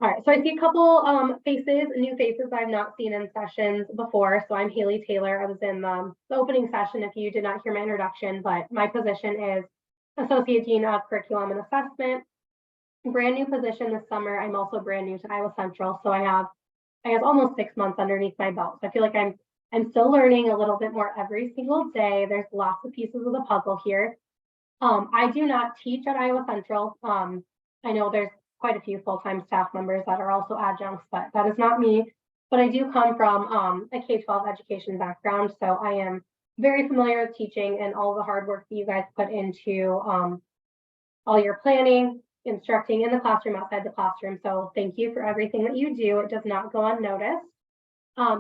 All right, so I see a couple new faces I've not seen in sessions before. So I'm Hailey Taylor. I was in the opening session if you did not hear my introduction, but my position is Associate Dean of Curriculum and Assessment. Brand new position this summer. I'm also brand new to Iowa Central. So I have, I guess, almost 6 months underneath my belt. So I feel like I'm still learning a little bit more every single day. There's lots of pieces of the puzzle here. I do not teach at Iowa Central. I know there's quite a few full-time staff members that are also adjuncts, but that is not me. But I do come from a K-12 education background, so I am very familiar with teaching and all the hard work that you guys put into all your planning, instructing in the classroom, outside the classroom. So thank you for everything that you do. It does not go unnoticed.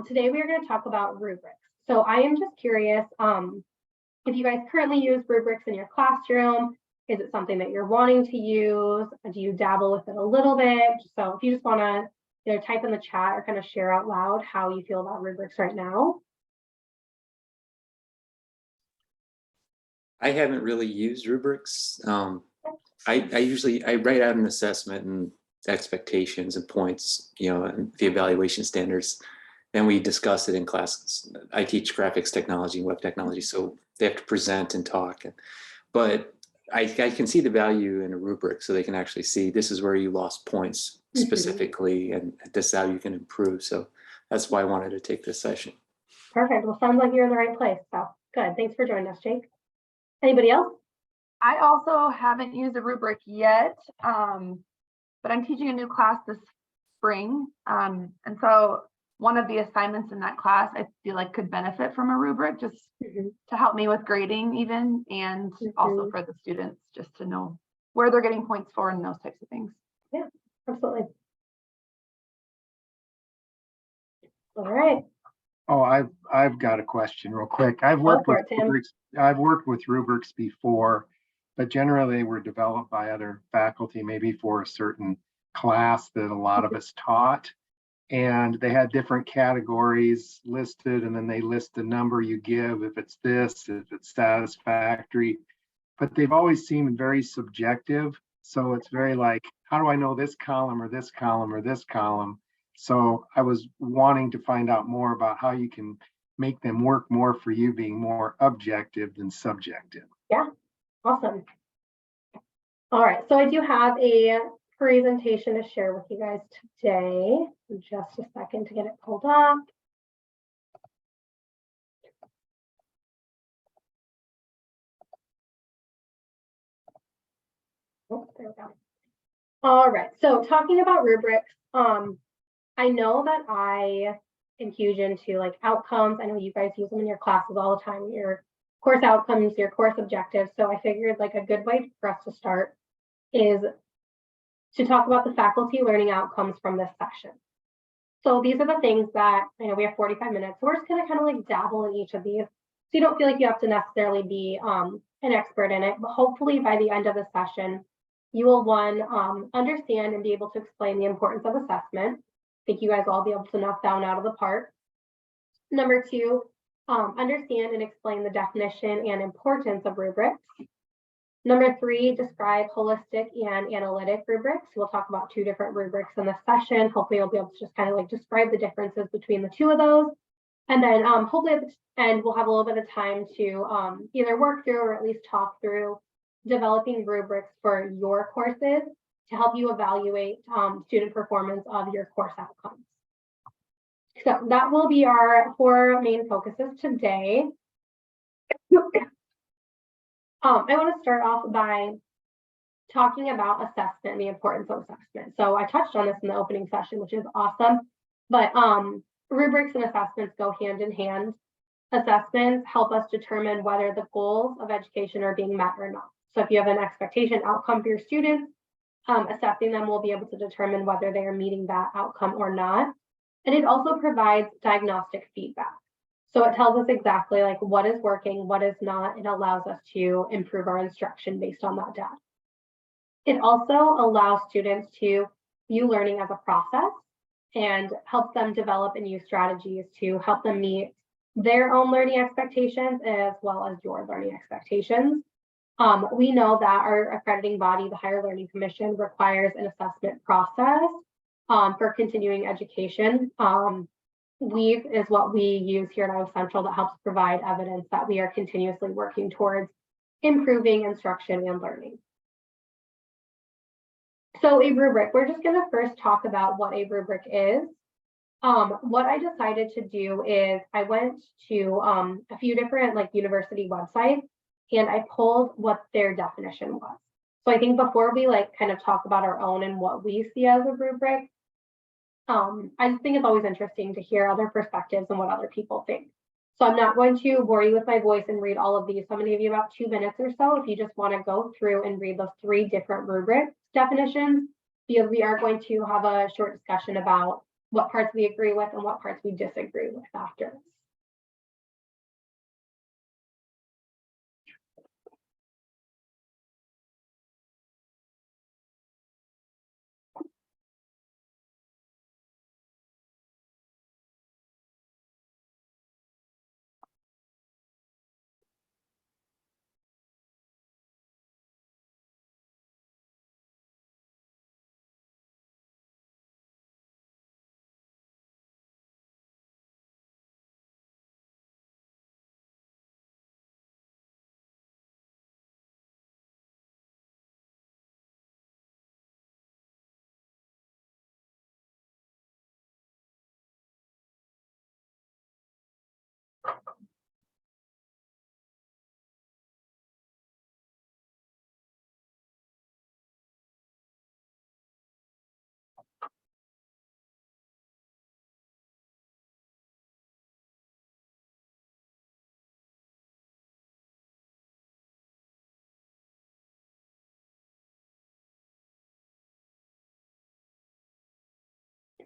Today we are going to talk about rubrics. So I am just curious if you guys currently use rubrics in your classroom. Is it something that you're wanting to use? Do you dabble with it a little bit? So if you just want to type in the chat or kind of share out loud how you feel about rubrics right now. I haven't really used rubrics. I usually write out an assessment and expectations and points, and the evaluation standards. Then we discuss it in classes. I teach graphics technology and web technology, so they have to present and talk. But I can see the value in a rubric, so they can actually see this is where you lost points specifically, and this is how you can improve. So that's why I wanted to take this session. Perfect. Well, sounds like you're in the right place. So good. Thanks for joining us, Jake. Anybody else? I also haven't used a rubric yet, but I'm teaching a new class this spring. And so one of the assignments in that class, I feel like could benefit from a rubric just to help me with grading even, and also for the students just to know where they're getting points for and those types of things. Yeah, absolutely. All right. Oh, I've got a question real quick. I've worked with rubrics before, but generally they were developed by other faculty, maybe for a certain class that a lot of us taught. And they had different categories listed, and then they list the number you give if it's this, if it's satisfactory. But they've always seemed very subjective. So it's very like, how do I know this column or this column or this column? So I was wanting to find out more about how you can make them work more for you, being more objective than subjective. Yeah, awesome. All right, so I do have a presentation to share with you guys today. Just a second to get it pulled up. Oh, there we go. All right, so talking about rubrics, I know that I am huge into like outcomes. I know you guys use them in your classes all the time, your course outcomes, your course objectives. So I figured like a good way for us to start is to talk about the faculty learning outcomes from this session. So these are the things that, I know we have 45 minutes, so we're just gonna kind of like dabble in each of these. So you don't feel like you have to necessarily be an expert in it, but hopefully by the end of the session, you will understand and be able to explain the importance of assessment. I think you guys will all be able to knock down out of the park. Number two, understand and explain the definition and importance of rubrics. Number three, describe holistic and analytic rubrics. We'll talk about two different rubrics in this session. Hopefully you'll be able to just kind of like describe the differences between the two of those. And then hopefully at the end, we'll have a little bit of time to either work through or at least talk through developing rubrics for your courses to help you evaluate student performance of your course outcomes. So that will be our 4 main focuses today. I want to start off by talking about assessment and the importance of assessment. So I touched on this in the opening session, which is awesome, but rubrics and assessments go hand in hand. Assessments help us determine whether the goals of education are being met or not. So if you have an expectation outcome for your students, assessing them will be able to determine whether they are meeting that outcome or not. And it also provides diagnostic feedback. So it tells us exactly like what is working, what is not, and allows us to improve our instruction based on that data. It also allows students to view learning as a process and helps them develop and use strategies to help them meet their own learning expectations as well as your learning expectations. We know that our accrediting body, the Higher Learning Commission, requires an assessment process for continuing education. Weave is what we use here at Iowa Central that helps provide evidence that we are continuously working towards improving instruction and learning. So a rubric, we're just going to first talk about what a rubric is. What I decided to do is I went to a few different university websites and I pulled what their definition was. So I think before we kind of talk about our own and what we see as a rubric, I just think it's always interesting to hear other perspectives and what other people think. So I'm not going to bore you with my voice and read all of these. So I'm going to give you about 2 minutes or so if you just want to go through and read the 3 different rubric definitions, because we are going to have a short discussion about what parts we agree with and what parts we disagree with after this.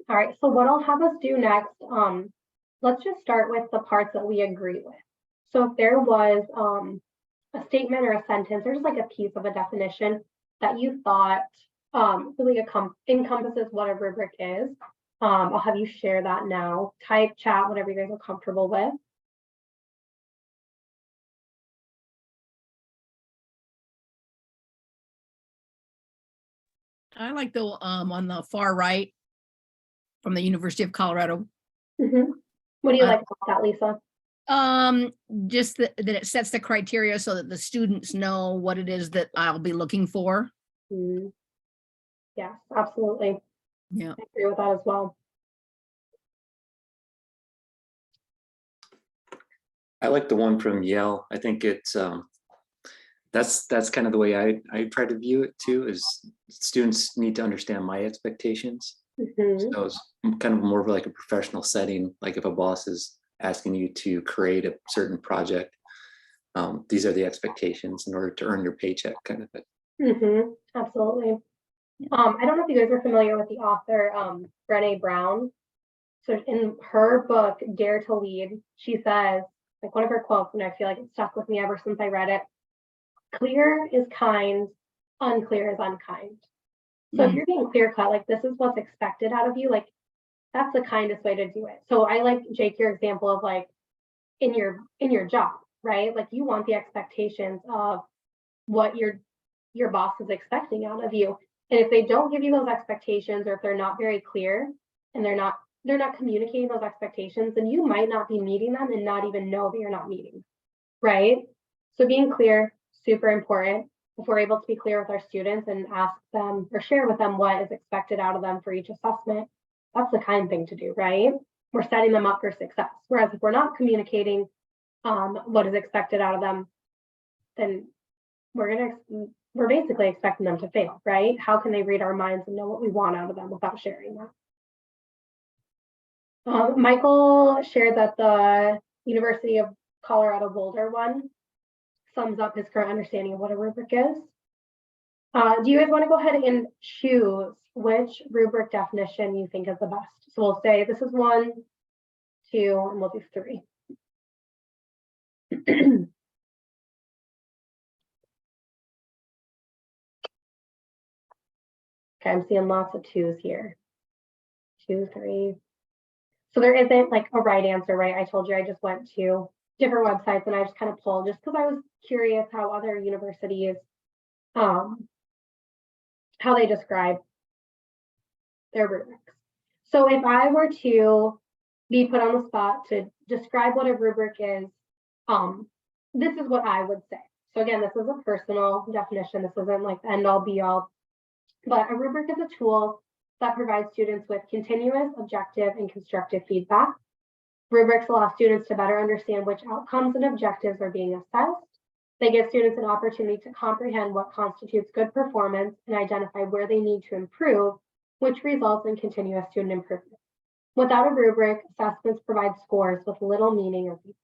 All right, so what I'll have us do next, let's just start with the parts that we agree with. So if there was a statement or a sentence or just a piece of a definition that you thought really encompasses what a rubric is, I'll have you share that now. Type, chat, whatever you guys are comfortable with. I like the on the far right from the University of Colorado. Mm-hmm. What do you like about that, Lisa? Just that it sets the criteria so that the students know what it is that I'll be looking for. Mm-hmm. Yes, absolutely. Yeah, I agree with that as well. I like the one from Yale. I think it's that's kind of the way I try to view it too, is students need to understand my expectations. Mm-hmm. So it's kind of more of a professional setting, like if a boss is asking you to create a certain project, these are the expectations in order to earn your paycheck, kind of thing. Mm-hmm. Absolutely. Yeah. I don't know if you guys are familiar with the author Brené Brown. So in her book Dare to Lead, she says, one of her quotes, and I feel like it stuck with me ever since I read it: clear is kind, unclear is unkind. So if you're being clear cut, this is what's expected out of you, that's the kindest way to do it. So I like, Jake, your example of in your job, right? You want the expectations of what your boss is expecting out of you. And if they don't give you those expectations, or if they're not very clear and they're not communicating those expectations, then you might not be meeting them and not even know that you're not meeting them, right? So being clear, super important. If we're able to be clear with our students and ask them or share with them what is expected out of them for each assessment, that's the kind thing to do, right? We're setting them up for success. Whereas if we're not communicating what is expected out of them, then we're basically expecting them to fail, right? How can they read our minds and know what we want out of them without sharing that? Michael shared that the University of Colorado Boulder one sums up his current understanding of what a rubric is. Do you guys want to go ahead and choose which rubric definition you think is the best? So we'll say this is 1, 2, and we'll do 3. Okay, I'm seeing lots of 2s here. 2, 3. So there isn't a right answer, right? I told you I just went to different websites and I just kind of pulled just because I was curious how other universities, how they describe their rubrics. So if I were to be put on the spot to describe what a rubric is, this is what I would say. So again, this is a personal definition. This isn't like the end all be all, but a rubric is a tool that provides students with continuous, objective, and constructive feedback. Rubrics allow students to better understand which outcomes and objectives are being assessed. They give students an opportunity to comprehend what constitutes good performance and identify where they need to improve, which results in continuous student improvement. Without a rubric, assessments provide scores with little meaning or feedback.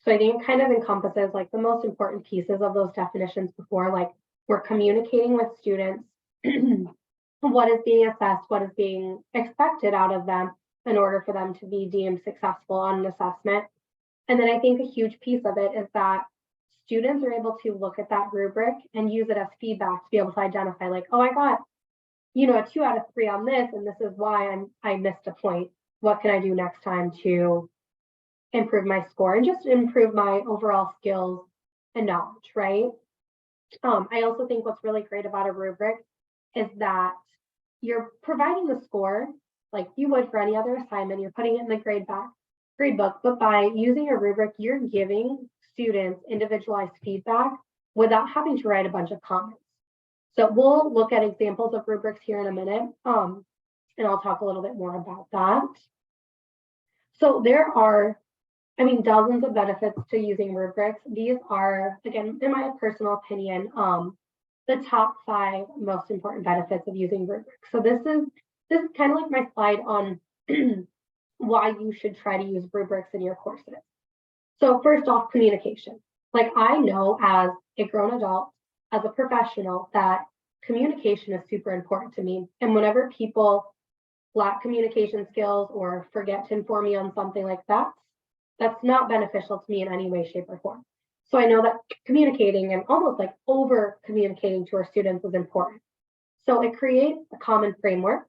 So I think it kind of encompasses like the most important pieces of those definitions before, like we're communicating with students what is being assessed, what is being expected out of them in order for them to be deemed successful on an assessment. And then I think a huge piece of it is that students are able to look at that rubric and use it as feedback to be able to identify like, oh, I got, a 2 out of 3 on this, and this is why I missed a point. What can I do next time to improve my score and just improve my overall skills and knowledge, right? I also think what's really great about a rubric is that you're providing the score like you would for any other assignment. You're putting it in the grade book, but by using a rubric, you're giving students individualized feedback without having to write a bunch of comments. So we'll look at examples of rubrics here in a minute, and I'll talk a little bit more about that. So there are, dozens of benefits to using rubrics. These are, again, in my personal opinion, the top 5 most important benefits of using rubrics. So this is kind of like my slide on why you should try to use rubrics in your courses. So first off, communication. Like I know as a grown adult, as a professional, that communication is super important to me. And whenever people lack communication skills or forget to inform me on something like that, that's not beneficial to me in any way, shape, or form. So I know that communicating and almost like over communicating to our students is important. So it creates a common framework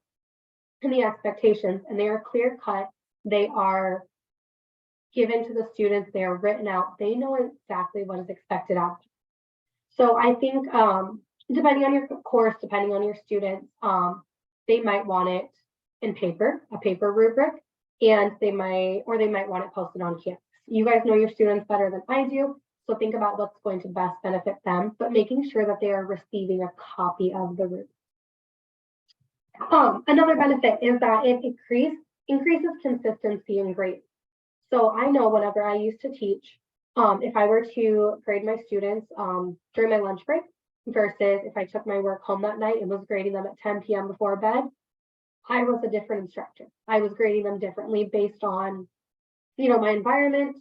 and the expectations, and they are clear cut. They are given to the students. They are written out. They know exactly what is expected of them. So I think depending on your course, depending on your students, they might want it in paper, a paper rubric, and they might want it posted on campus. You guys know your students better than I do, so think about what's going to best benefit them, but making sure that they are receiving a copy of the rubric. Another benefit is that it increases consistency in grades. So I know whenever I used to teach, if I were to grade my students during my lunch break versus if I took my work home that night and was grading them at 10 p.m. before bed, I was a different instructor. I was grading them differently based on, my environment,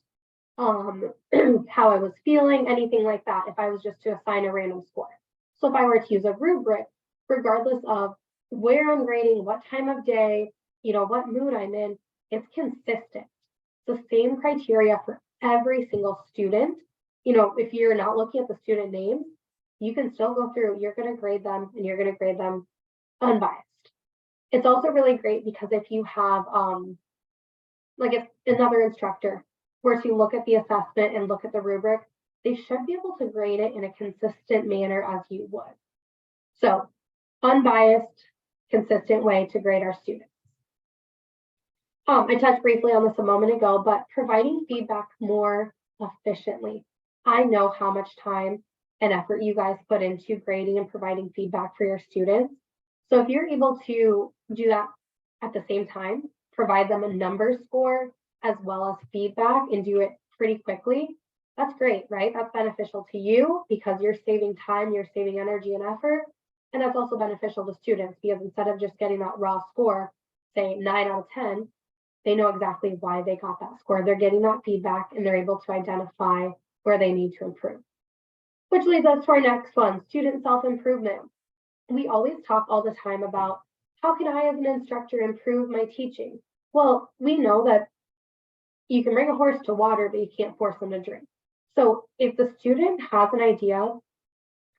how I was feeling, anything like that, if I was just to assign a random score. So if I were to use a rubric, regardless of where I'm grading, what time of day, what mood I'm in, it's consistent. The same criteria for every single student. If you're not looking at the student names, you can still go through, you're going to grade them and you're going to grade them unbiased. It's also really great because if you have, like if another instructor were to look at the assessment and look at the rubric, they should be able to grade it in a consistent manner as you would. So unbiased, consistent way to grade our students. I touched briefly on this a moment ago, but providing feedback more efficiently. I know how much time and effort you guys put into grading and providing feedback for your students. So if you're able to do that at the same time, provide them a number score as well as feedback and do it pretty quickly, that's great, right? That's beneficial to you because you're saving time, you're saving energy and effort. And that's also beneficial to students because instead of just getting that raw score, say 9 out of 10, they know exactly why they got that score. They're getting that feedback and they're able to identify where they need to improve. Which leads us to our next one, student self-improvement. We always talk all the time about how can I as an instructor improve my teaching? Well, we know that you can bring a horse to water, but you can't force them to drink. So if the student has an idea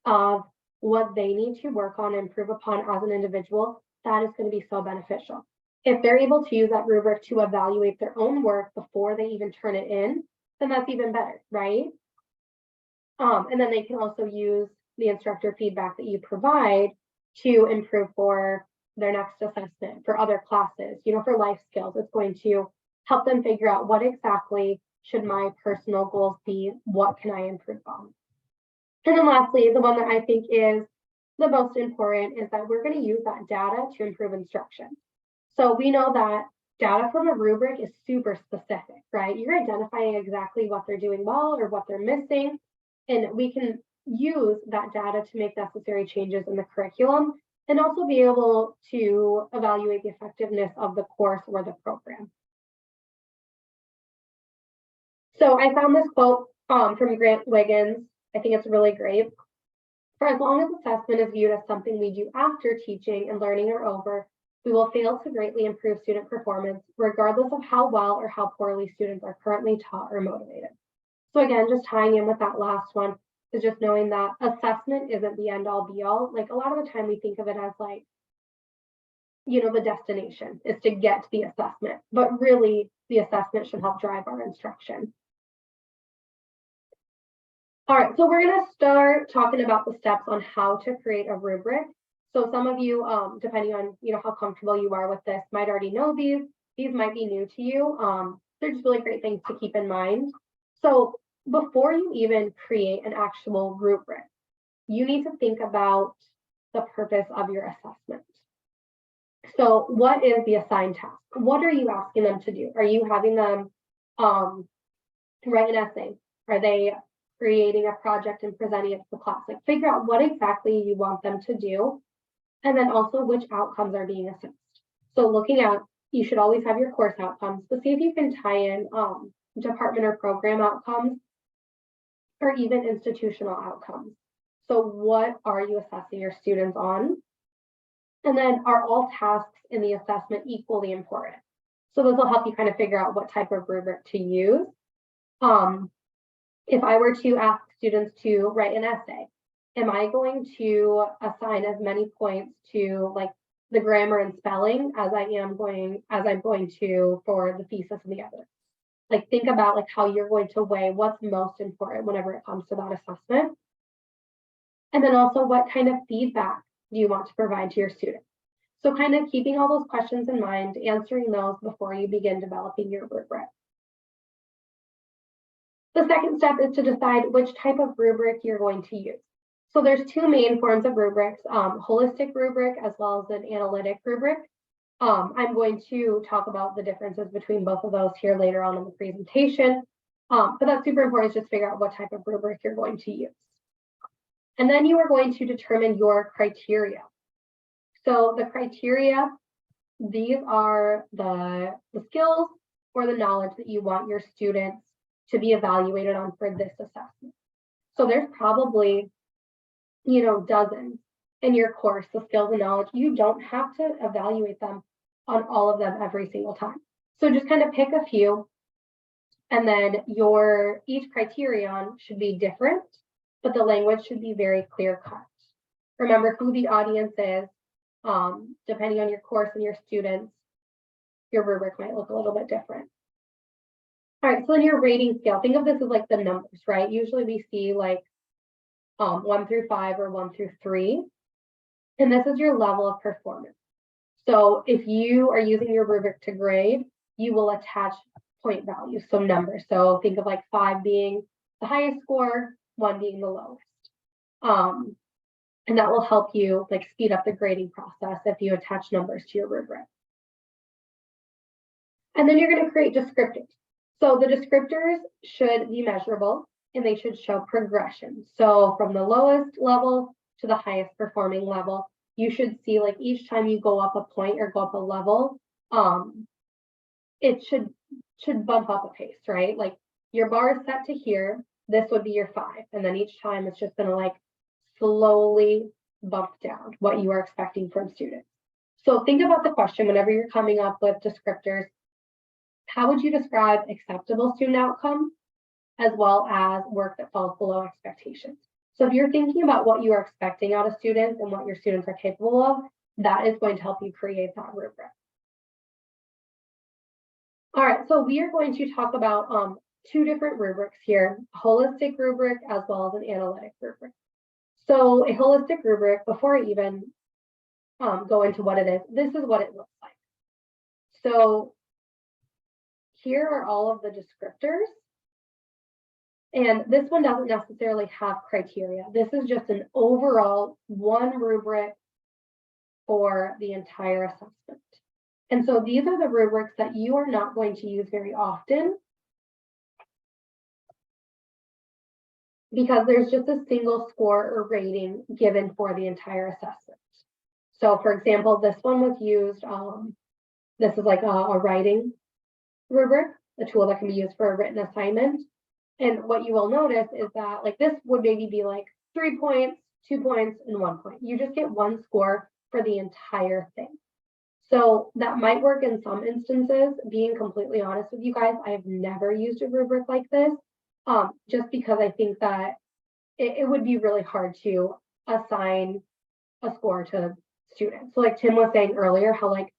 of what they need to work on and improve upon as an individual, that is going to be so beneficial. If they're able to use that rubric to evaluate their own work before they even turn it in, then that's even better, right? And then they can also use the instructor feedback that you provide to improve for their next assessment, for other classes, for life skills. It's going to help them figure out what exactly should my personal goals be, what can I improve on. And then lastly, the one that I think is the most important is that we're going to use that data to improve instruction. So we know that data from a rubric is super specific, right? You're identifying exactly what they're doing well or what they're missing, and we can use that data to make necessary changes in the curriculum and also be able to evaluate the effectiveness of the course or the program. So I found this quote from Grant Wiggins. I think it's really great. For as long as assessment is viewed as something we do after teaching and learning are over, we will fail to greatly improve student performance, regardless of how well or how poorly students are currently taught or motivated. So again, just tying in with that last one is just knowing that assessment isn't the end all be all. Like a lot of the time we think of it as like, the destination is to get to the assessment, but really the assessment should help drive our instruction. All right, so we're going to start talking about the steps on how to create a rubric. So some of you, depending on how comfortable you are with this, might already know these. These might be new to you. They're just really great things to keep in mind. So before you even create an actual rubric, you need to think about the purpose of your assessment. So what is the assigned task? What are you asking them to do? Are you having them write an essay? Are they creating a project and presenting it to the class? Like figure out what exactly you want them to do. And then also which outcomes are being assessed. So looking at, you should always have your course outcomes, but see if you can tie in department or program outcomes or even institutional outcomes. So what are you assessing your students on? And then are all tasks in the assessment equally important? So this will help you kind of figure out what type of rubric to use. If I were to ask students to write an essay, am I going to assign as many points to like the grammar and spelling as I'm going to for the thesis and the evidence? Like think about like how you're going to weigh what's most important whenever it comes to that assessment. And then also what kind of feedback do you want to provide to your students? So kind of keeping all those questions in mind, answering those before you begin developing your rubric. The second step is to decide which type of rubric you're going to use. So there's two main forms of rubrics, holistic rubric as well as an analytic rubric. I'm going to talk about the differences between both of those here later on in the presentation. But that's super important, is just figure out what type of rubric you're going to use. And then you are going to determine your criteria. So the criteria, these are the skills or the knowledge that you want your students to be evaluated on for this assessment. So there's probably, dozens in your course, the skills and knowledge. You don't have to evaluate them on all of them every single time. So just kind of pick a few, and then each criterion should be different, but the language should be very clear cut. Remember who the audience is. Depending on your course and your students, your rubric might look a little bit different. All right, so then your rating scale, think of this as like the numbers, right? Usually we see like 1 through 5 or 1 through 3, and this is your level of performance. So if you are using your rubric to grade, you will attach point values, so numbers. So think of like 5 being the highest score, 1 being the lowest. And that will help you like speed up the grading process if you attach numbers to your rubric. And then you're going to create descriptors. So the descriptors should be measurable and they should show progression. So from the lowest level to the highest performing level, you should see like each time you go up a point or go up a level, it should bump up a pace, right? Like your bar is set to here, this would be your 5. And then each time it's just going to like slowly bump down what you are expecting from students. So think about the question whenever you're coming up with descriptors. How would you describe acceptable student outcomes as well as work that falls below expectations? So if you're thinking about what you are expecting out of students and what your students are capable of, that is going to help you create that rubric. All right, so we are going to talk about 2 different rubrics here, a holistic rubric as well as an analytic rubric. So a holistic rubric, before I even go into what it is, this is what it looks like. So here are all of the descriptors. And this one doesn't necessarily have criteria. This is just an overall one rubric for the entire assessment. And so these are the rubrics that you are not going to use very often because there's just a single score or rating given for the entire assessment. So for example, this one was used, this is like a writing rubric, a tool that can be used for a written assignment. And what you will notice is that like this would maybe be like 3 points, 2 points, and 1 point. You just get one score for the entire thing. So that might work in some instances. Being completely honest with you guys, I have never used a rubric like this, just because I think that it would be really hard to assign a score to students. So like Tim was saying earlier, how like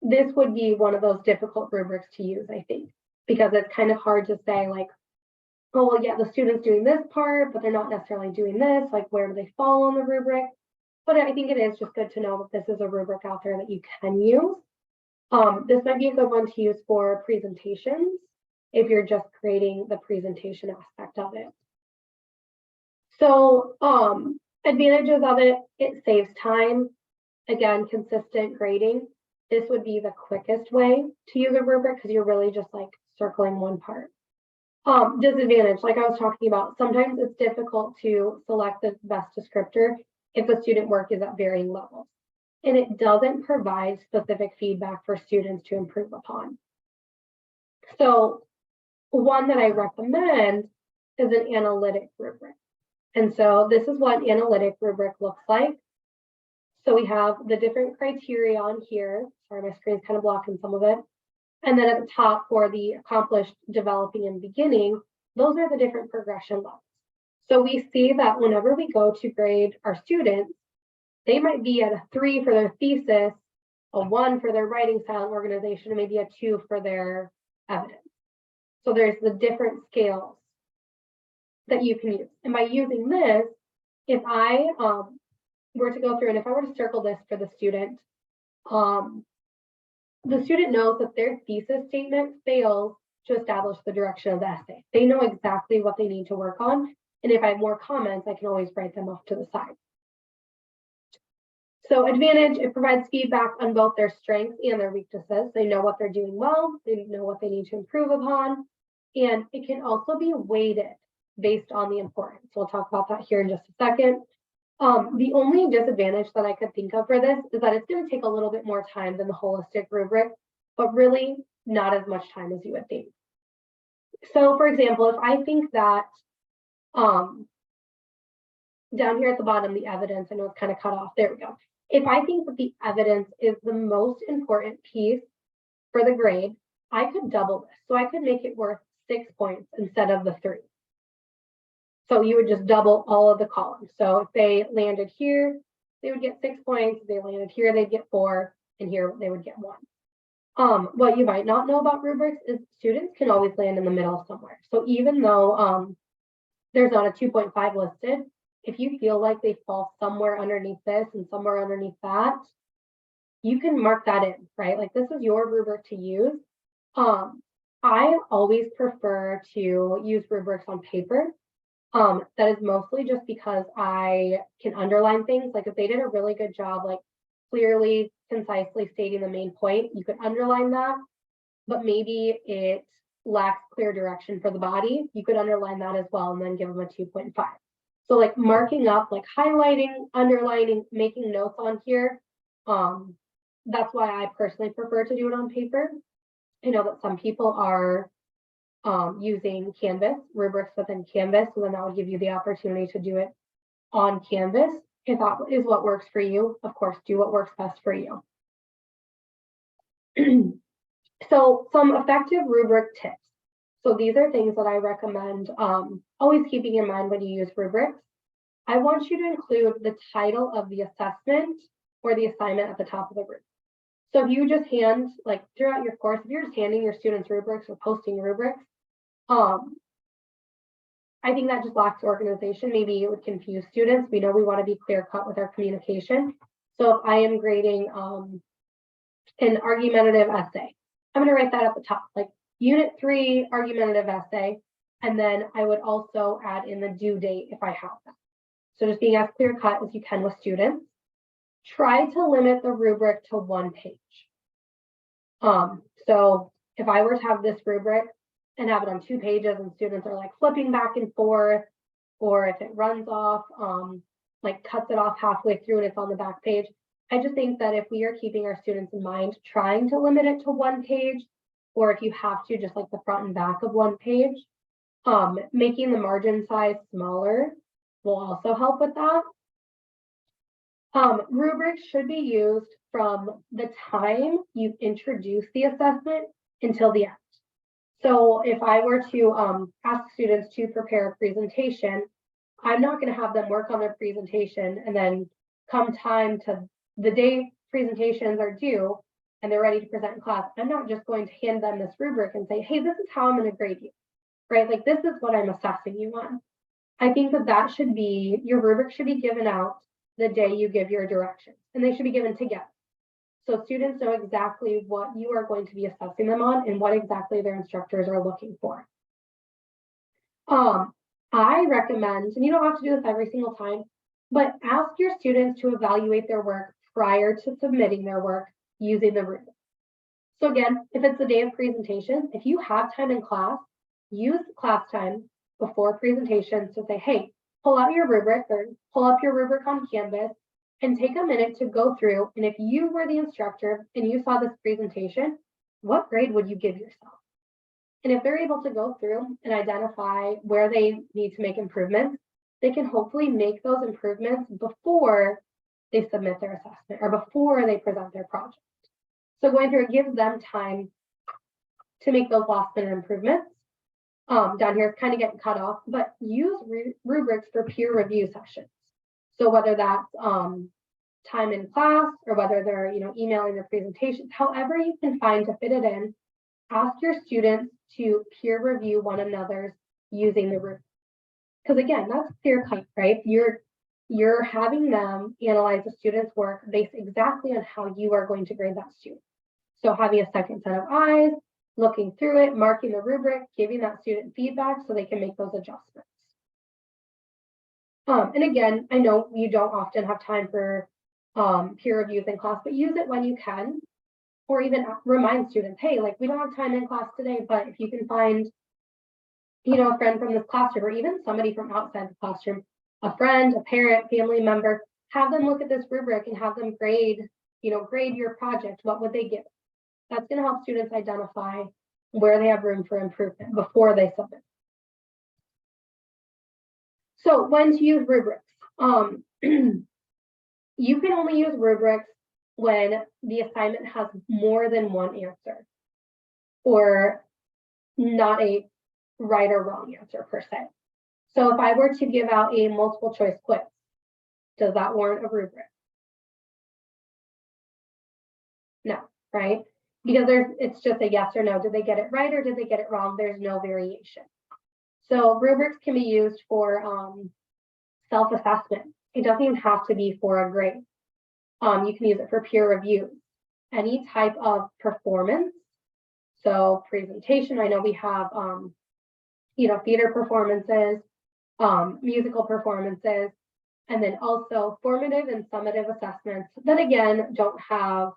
this would be one of those difficult rubrics to use, I think, because it's kind of hard to say like, oh, well, yeah, the student's doing this part, but they're not necessarily doing this. Like, where do they fall on the rubric? But I think it is just good to know that this is a rubric out there that you can use. This might be a good one to use for presentations if you're just creating the presentation aspect of it. So advantages of it, it saves time. Again, consistent grading. This would be the quickest way to use a rubric because you're really just like circling one part. Disadvantage, like I was talking about, sometimes it's difficult to select the best descriptor if the student work is at varying levels, and it doesn't provide specific feedback for students to improve upon. So one that I recommend is an analytic rubric. And so this is what an analytic rubric looks like. So we have the different criteria on here. Sorry, my screen's kind of blocking some of it. And then at the top for the accomplished, developing, and beginning, those are the different progression levels. So we see that whenever we go to grade our students, they might be at a 3 for their thesis, a 1 for their writing style and organization, and maybe a 2 for their evidence. So there's the different scales that you can use. And by using this, if I were to go through and if I were to circle this for the student knows that their thesis statement fails to establish the direction of the essay. They know exactly what they need to work on. And if I have more comments, I can always write them off to the side. So advantage, it provides feedback on both their strengths and their weaknesses. They know what they're doing well, they know what they need to improve upon, and it can also be weighted based on the importance. We'll talk about that here in just a second. The only disadvantage that I could think of for this is that it's going to take a little bit more time than the holistic rubric, but really not as much time as you would think. So for example, if I think that down here at the bottom, the evidence, I know it's kind of cut off, there we go. If I think that the evidence is the most important piece for the grade, I could double this. So I could make it worth 6 points instead of the 3. So you would just double all of the columns. So if they landed here, they would get 6 points. If they landed here, they'd get 4, and here they would get 1. What you might not know about rubrics is students can always land in the middle somewhere. So even though there's not a 2.5 listed, if you feel like they fall somewhere underneath this and somewhere underneath that, you can mark that in, right? Like this is your rubric to use. I always prefer to use rubrics on paper. That is mostly just because I can underline things. Like if they did a really good job, like clearly, concisely stating the main point, you could underline that, but maybe it lacks clear direction for the body. You could underline that as well and then give them a 2.5. So like marking up, like highlighting, underlining, making notes on here. That's why I personally prefer to do it on paper. I know that some people are using Canvas, rubrics within Canvas, so then that would give you the opportunity to do it on Canvas. If that is what works for you, of course, do what works best for you. So some effective rubric tips. So these are things that I recommend always keeping in mind when you use rubrics. I want you to include the title of the assessment or the assignment at the top of the rubric. So if you just hand, like throughout your course, if you're just handing your students rubrics or posting rubrics, I think that just lacks organization. Maybe it would confuse students. We know we want to be clear cut with our communication. So if I am grading an argumentative essay, I'm going to write that at the top, like unit 3 argumentative essay. And then I would also add in the due date if I have that. So just being as clear cut as you can with students. Try to limit the rubric to 1 page. So if I were to have this rubric and have it on 2 pages and students are like flipping back and forth, or if it runs off, like cuts it off halfway through and it's on the back page, I just think that if we are keeping our students in mind, trying to limit it to 1 page, or if you have to, just like the front and back of 1 page, making the margin size smaller will also help with that. Rubrics should be used from the time you introduce the assessment until the end. So if I were to ask students to prepare a presentation, I'm not going to have them work on their presentation and then come time to the day presentations are due and they're ready to present in class. I'm not just going to hand them this rubric and say, hey, this is how I'm going to grade you, right? Like this is what I'm assessing you on. I think that that should be, your rubric should be given out the day you give your directions, and they should be given together. So students know exactly what you are going to be assessing them on and what exactly their instructors are looking for. I recommend, and you don't have to do this every single time, but ask your students to evaluate their work prior to submitting their work using the rubric. So again, if it's the day of presentation, if you have time in class, use class time before presentations to say, hey, pull out your rubric or pull up your rubric on Canvas and take a minute to go through. And if you were the instructor and you saw this presentation, what grade would you give yourself? And if they're able to go through and identify where they need to make improvements, they can hopefully make those improvements before they submit their assessment or before they present their project. So going through, it gives them time to make those last minute improvements. Down here, it's kind of getting cut off, but use rubrics for peer review sessions. So whether that's time in class or whether they're emailing their presentations, however you can find to fit it in, ask your students to peer review one another's using the rubric. Because again, that's clear cut, right? You're having them analyze the student's work based exactly on how you are going to grade that student. So having a second set of eyes, looking through it, marking the rubric, giving that student feedback so they can make those adjustments. And again, I know you don't often have time for peer reviews in class, but use it when you can, or even remind students, hey, like we don't have time in class today, but if you can find, a friend from this classroom or even somebody from outside the classroom, a friend, a parent, family member, have them look at this rubric and have them grade your project. What would they give? That's going to help students identify where they have room for improvement before they submit. So when to use rubrics? You can only use rubrics when the assignment has more than one answer or not a right or wrong answer per se. So if I were to give out a multiple choice quiz, does that warrant a rubric? No, right? Because it's just a yes or no. Did they get it right or did they get it wrong? There's no variation. So rubrics can be used for self-assessment. It doesn't even have to be for a grade. You can use it for peer review. Any type of performance. So presentation, I know we have, theater performances, musical performances, and then also formative and summative assessments that again don't have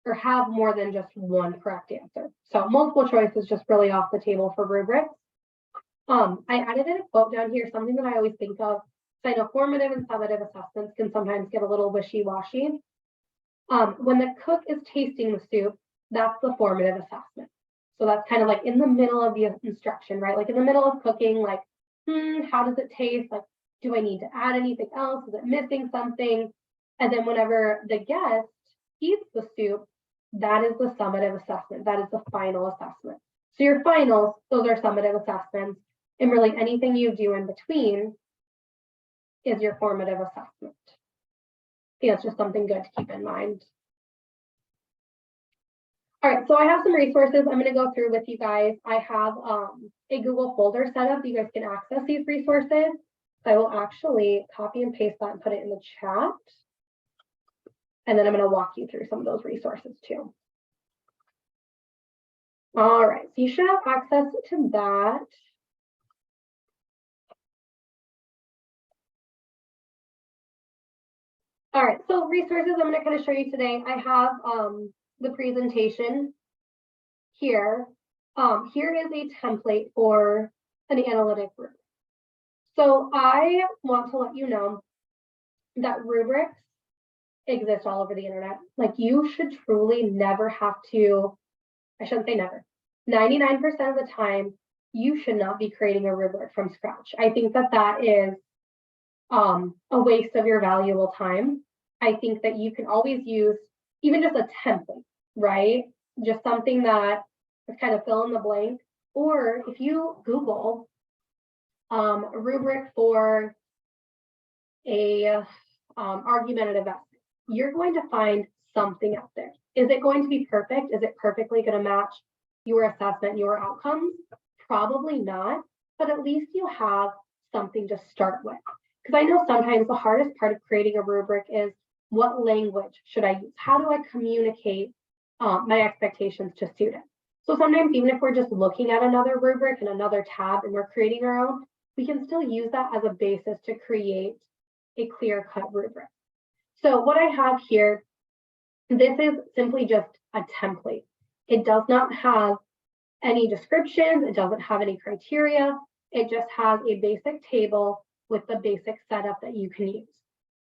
or have more than just one correct answer. So multiple choice is just really off the table for rubrics. I added in a quote down here, something that I always think of. So I know formative and summative assessments can sometimes get a little wishy-washy. When the cook is tasting the soup, that's the formative assessment. So that's kind of like in the middle of the instruction, right? Like in the middle of cooking, like, how does it taste? Like, do I need to add anything else? Is it missing something? And then whenever the guest eats the soup, that is the summative assessment. That is the final assessment. So your finals, those are summative assessments. And really anything you do in between is your formative assessment. I think that's just something good to keep in mind. All right, so I have some resources I'm going to go through with you guys. I have a Google folder set up. You guys can access these resources. I will actually copy and paste that and put it in the chat. And then I'm going to walk you through some of those resources too. All right, so you should have access to that. All right, so resources I'm going to kind of show you today. I have the presentation here. Here is a template for an analytic rubric. So I want to let you know that rubrics exist all over the internet. Like, you should truly never have to, I shouldn't say never, 99% of the time, you should not be creating a rubric from scratch. I think that that is a waste of your valuable time. I think that you can always use even just a template, right? Just something that is kind of fill in the blank. Or if you Google a rubric for a argumentative essay, you're going to find something out there. Is it going to be perfect? Is it perfectly going to match your assessment, your outcomes? Probably not, but at least you have something to start with. Because I know sometimes the hardest part of creating a rubric is, what language should I use? How do I communicate my expectations to students? So sometimes, even if we're just looking at another rubric in another tab and we're creating our own, we can still use that as a basis to create a clear-cut rubric. So what I have here, this is simply just a template. It does not have any descriptions. It doesn't have any criteria. It just has a basic table with the basic setup that you can use.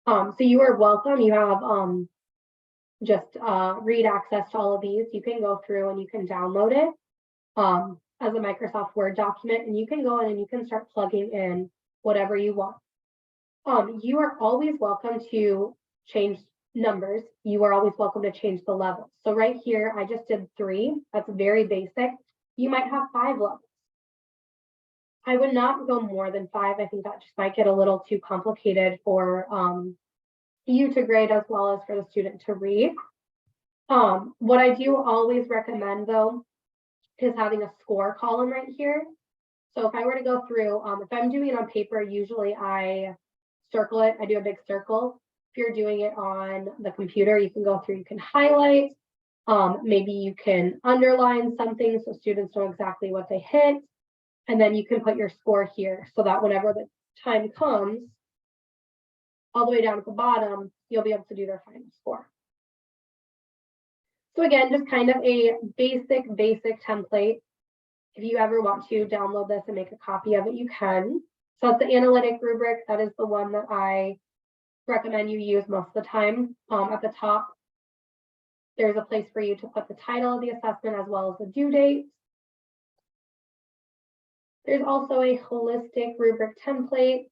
So you are welcome. You have just read access to all of these. You can go through and you can download it as a Microsoft Word document, and you can go in and you can start plugging in whatever you want. You are always welcome to change numbers. You are always welcome to change the levels. So right here, I just did 3. That's very basic. You might have 5 levels. I would not go more than 5. I think that just might get a little too complicated for you to grade as well as for the student to read. What I do always recommend, though, is having a score column right here. So if I were to go through, if I'm doing it on paper, usually I circle it. I do a big circle. If you're doing it on the computer, you can go through, you can highlight. Maybe you can underline something so students know exactly what they hit. And then you can put your score here so that whenever the time comes, all the way down at the bottom, you'll be able to do their final score. So again, just kind of a basic template. If you ever want to download this and make a copy of it, you can. So it's the analytic rubric. That is the one that I recommend you use most of the time. At the top, there's a place for you to put the title of the assessment as well as the due date. There's also a holistic rubric template.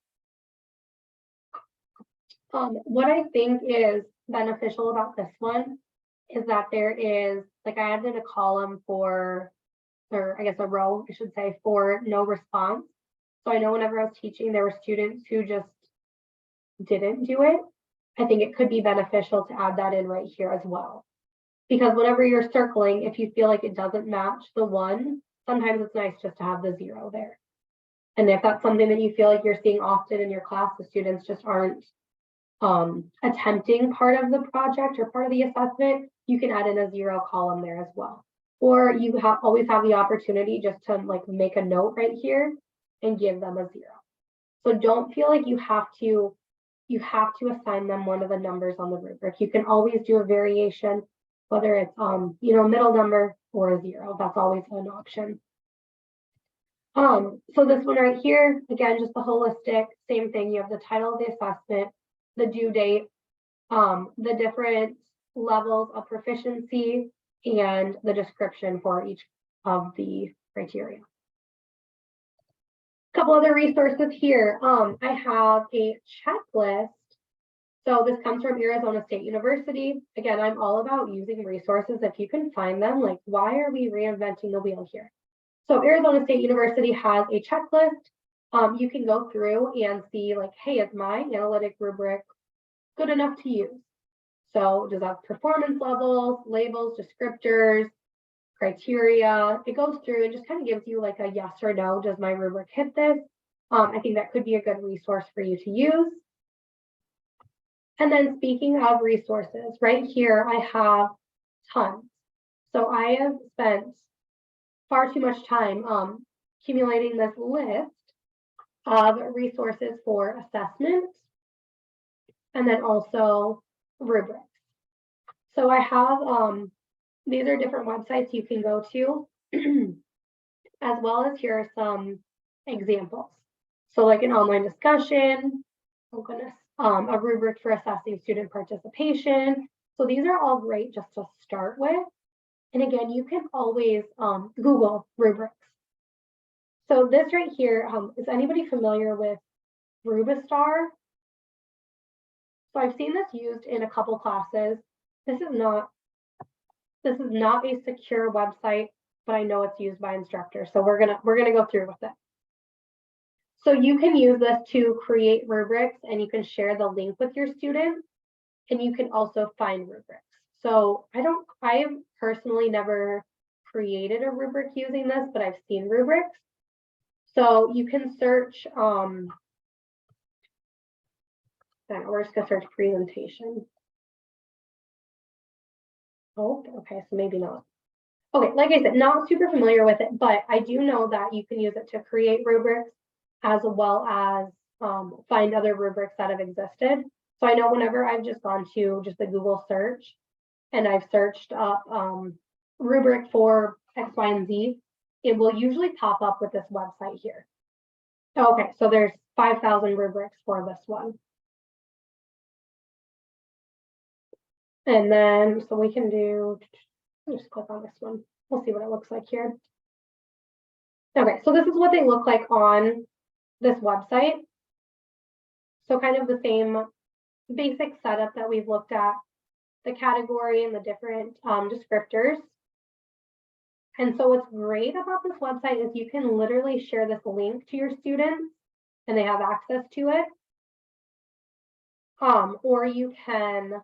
What I think is beneficial about this one is that there is, like, I added a column for, or I guess a row, I should say, for no response. So I know whenever I was teaching, there were students who just didn't do it. I think it could be beneficial to add that in right here as well. Because whenever you're circling, if you feel like it doesn't match the 1, sometimes it's nice just to have the 0 there. And if that's something that you feel like you're seeing often in your class, the students just aren't attempting part of the project or part of the assessment, you can add in a 0 column there as well. Or you always have the opportunity just to like make a note right here and give them a 0. So don't feel like you have to assign them one of the numbers on the rubric. You can always do a variation, whether it's middle number or a 0. That's always an option. So this one right here, again, just the holistic, same thing. You have the title of the assessment, the due date, the different levels of proficiency, and the description for each of the criteria. A couple other resources here. I have a checklist. So this comes from Arizona State University. Again, I'm all about using resources if you can find them. Like, why are we reinventing the wheel here? So Arizona State University has a checklist. You can go through and see, like, hey, is my analytic rubric good enough to use? So does that have performance levels, labels, descriptors, criteria? It goes through and just kind of gives you like a yes or no. Does my rubric hit this? I think that could be a good resource for you to use. And then speaking of resources, right here, I have tons. So I have spent far too much time accumulating this list of resources for assessment and then also rubrics. So I have, these are different websites you can go to, as well as here are some examples. So like an online discussion, oh goodness, a rubric for assessing student participation. So these are all great just to start with. And again, you can always Google rubrics. So this right here, is anybody familiar with Rubistar? So I've seen this used in a couple classes. This is not a secure website, but I know it's used by instructors. So we're gonna go through with it. So you can use this to create rubrics, and you can share the link with your students, and you can also find rubrics. So I have personally never created a rubric using this, but I've seen rubrics. So you can search, we're just gonna search presentation. Oh, okay, so maybe not. Okay, like I said, not super familiar with it, but I do know that you can use it to create rubrics as well as find other rubrics that have existed. So I know whenever I've just gone to just the Google search and I've searched up rubric for X, Y, and Z, it will usually pop up with this website here. Okay, so there's 5,000 rubrics for this one. And then, so we can do, just click on this one. We'll see what it looks like here. Okay, so this is what they look like on this website. So kind of the same basic setup that we've looked at, the category and the different descriptors. And so what's great about this website is you can literally share this link to your students and they have access to it. Or you can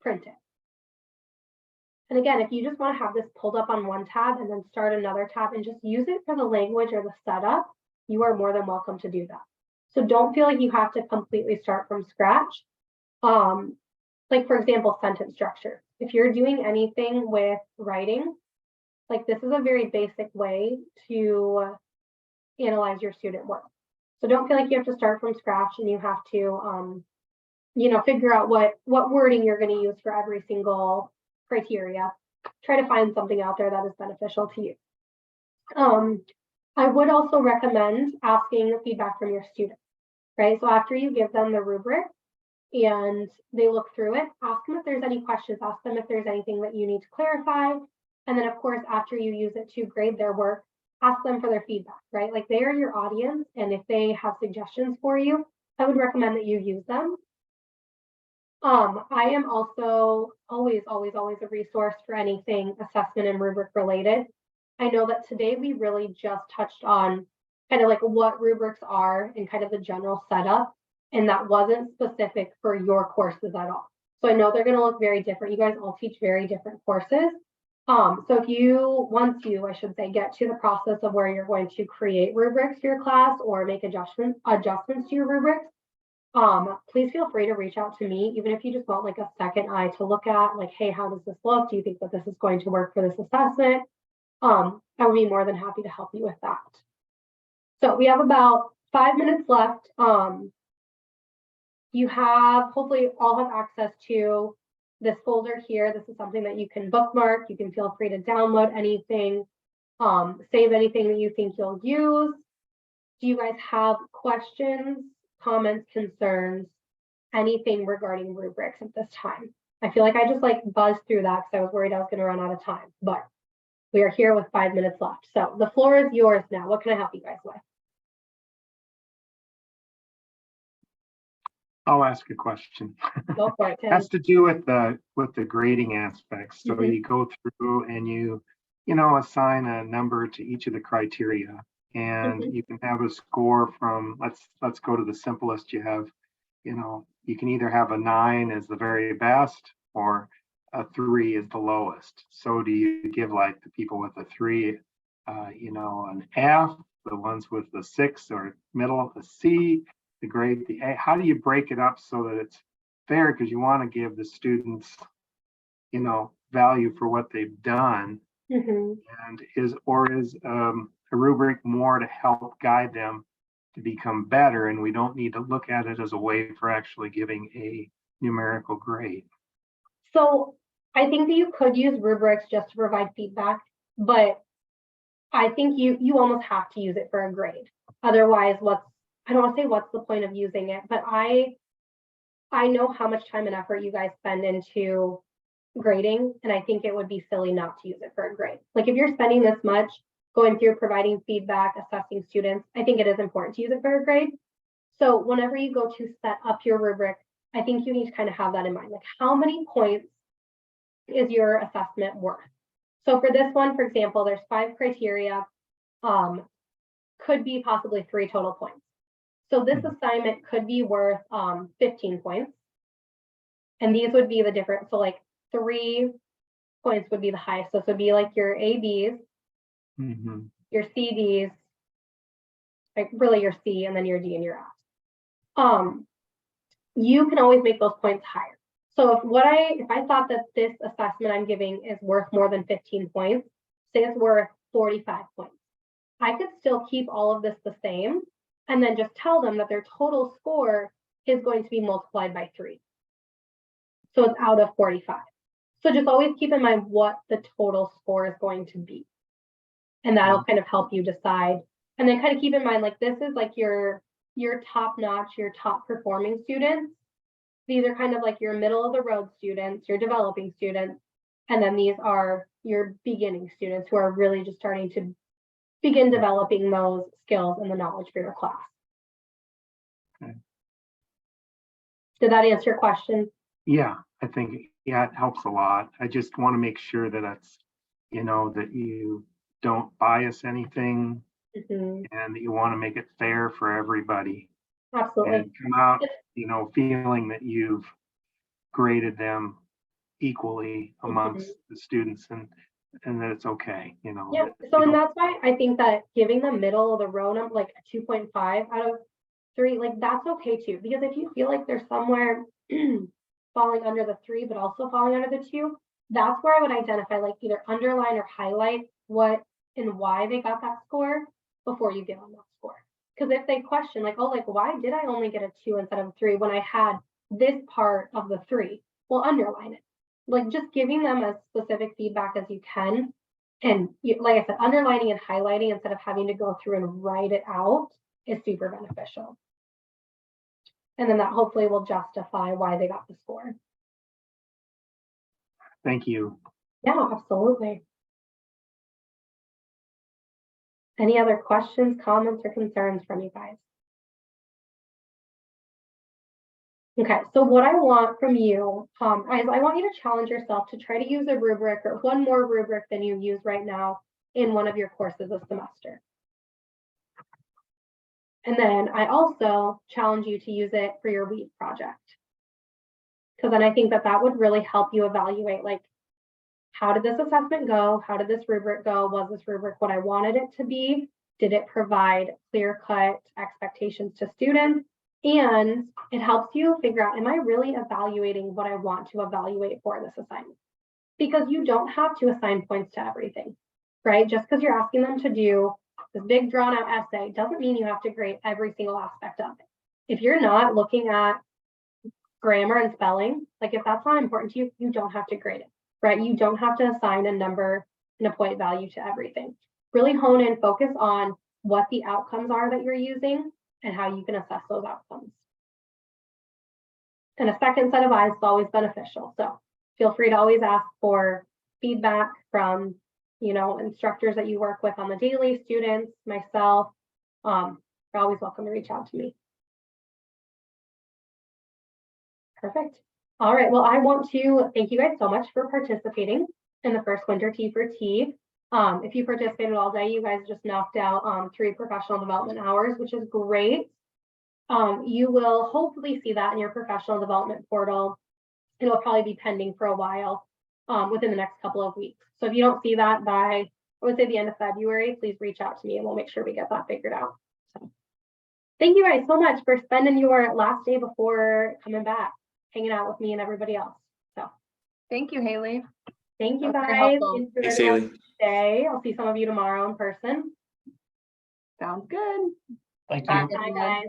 print it. And again, if you just want to have this pulled up on one tab and then start another tab and just use it for the language or the setup, you are more than welcome to do that. So don't feel like you have to completely start from scratch. Like for example, sentence structure. If you're doing anything with writing, like this is a very basic way to analyze your student work. So don't feel like you have to start from scratch and you have to, figure out what wording you're going to use for every single criteria. Try to find something out there that is beneficial to you. I would also recommend asking feedback from your students, right? So after you give them the rubric and they look through it, ask them if there's any questions, ask them if there's anything that you need to clarify. And then of course, after you use it to grade their work, ask them for their feedback, right? Like they are your audience. And if they have suggestions for you, I would recommend that you use them. I am also always a resource for anything assessment and rubric related. I know that today we really just touched on kind of like what rubrics are and kind of the general setup, and that wasn't specific for your courses at all. So I know they're going to look very different. You guys all teach very different courses. So if you, once you, I should say, get to the process of where you're going to create rubrics for your class or make adjustments to your rubrics, please feel free to reach out to me, even if you just want like a second eye to look at, like, hey, how does this look? Do you think that this is going to work for this assessment? I would be more than happy to help you with that. So we have about 5 minutes left. You have, hopefully all have access to this folder here. This is something that you can bookmark. You can feel free to download anything, save anything that you think you'll use. Do you guys have questions, comments, concerns, anything regarding rubrics at this time? I feel like I just like buzzed through that because I was worried I was going to run out of time, but we are here with 5 minutes left. So the floor is yours now. What can I help you guys with? I'll ask a question. Go for it, Tim. Has to do with the grading aspects. So you go through and you assign a number to each of the criteria, and you can have a score from, let's go to the simplest. You have, you can either have a 9 as the very best or a 3 is the lowest. So do you give like the people with a 3, an F, the ones with the 6 or middle, a C, the grade, the A, how do you break it up so that it's fair? Because you want to give the students, you know, value for what they've done. Mhm. And is a rubric more to help guide them to become better, and we don't need to look at it as a way for actually giving a numerical grade? So I think that you could use rubrics just to provide feedback, but I think you almost have to use it for a grade. Otherwise, I don't want to say what's the point of using it, but I know how much time and effort you guys spend into grading, and I think it would be silly not to use it for a grade. Like if you're spending this much going through providing feedback, assessing students, I think it is important to use it for a grade. So whenever you go to set up your rubric, I think you need to kind of have that in mind. Like how many points is your assessment worth? So for this one, for example, there's 5 criteria, could be possibly 3 total points. So this assignment could be worth 15 points. And these would be the different, so like 3 points would be the highest. So this would be like your ABs, your CDs, like really your C, and then your D and your F. You can always make those points higher. So if I thought that this assessment I'm giving is worth more than 15 points, say it's worth 45 points, I could still keep all of this the same and then just tell them that their total score is going to be multiplied by 3. So it's out of 45. So just always keep in mind what the total score is going to be. And that'll kind of help you decide. And then kind of keep in mind, like this is like your top notch, your top performing students. These are kind of like your middle of the road students, your developing students. And then these are your beginning students who are really just starting to begin developing those skills and the knowledge for your class. Okay. Did that answer your question? Yeah, I think, yeah, it helps a lot. I just want to make sure that it's, you know, that you don't bias anything and that you want to make it fair for everybody. Absolutely. And come out, you know, feeling that you've graded them equally amongst the students and that it's okay, you know. Yeah, so and that's why I think that giving the middle of the row number, like a 2.5 out of 3, like that's okay too. Because if you feel like they're somewhere falling under the 3, but also falling under the 2, that's where I would identify, like either underline or highlight what and why they got that score before you give them that score. Because if they question like, oh, like why did I only get a 2 instead of 3 when I had this part of the 3? Well, underline it. Like just giving them as specific feedback as you can. And like I said, underlining and highlighting instead of having to go through and write it out is super beneficial. And then that hopefully will justify why they got the score. Thank you. Yeah, absolutely. Any other questions, comments, or concerns from you guys? Okay, so what I want from you, is I want you to challenge yourself to try to use a rubric or one more rubric than you use right now in one of your courses this semester. And then I also challenge you to use it for your week project. Because then I think that that would really help you evaluate, like, how did this assessment go? How did this rubric go? Was this rubric what I wanted it to be? Did it provide clear-cut expectations to students? And it helps you figure out, am I really evaluating what I want to evaluate for this assignment? Because you don't have to assign points to everything, right? Just because you're asking them to do this big drawn out essay doesn't mean you have to grade every single aspect of it. If you're not looking at grammar and spelling, like if that's not important to you, you don't have to grade it, right? You don't have to assign a number and a point value to everything. Really hone in, focus on what the outcomes are that you're using and how you can assess those outcomes. And a second set of eyes is always beneficial. So feel free to always ask for feedback from, you know, instructors that you work with on the daily, students, myself. You're always welcome to reach out to me. Perfect. All right. Well, I want to thank you guys so much for participating in the first winter T4T. If you participated all day, you guys just knocked out 3 professional development hours, which is great. You will hopefully see that in your professional development portal. It'll probably be pending for a while within the next couple of weeks. So if you don't see that by, I would say the end of February, please reach out to me and we'll make sure we get that figured out. So Thank you guys so much for spending your last day before coming back, hanging out with me and everybody else. So Thank you, Haley. thank you That's very guys. helpful. Enjoy Thanks, the rest Hailey. of the day. I'll see some of you tomorrow in person. Sounds good. Thank Bye, you. Bye, everyone. guys.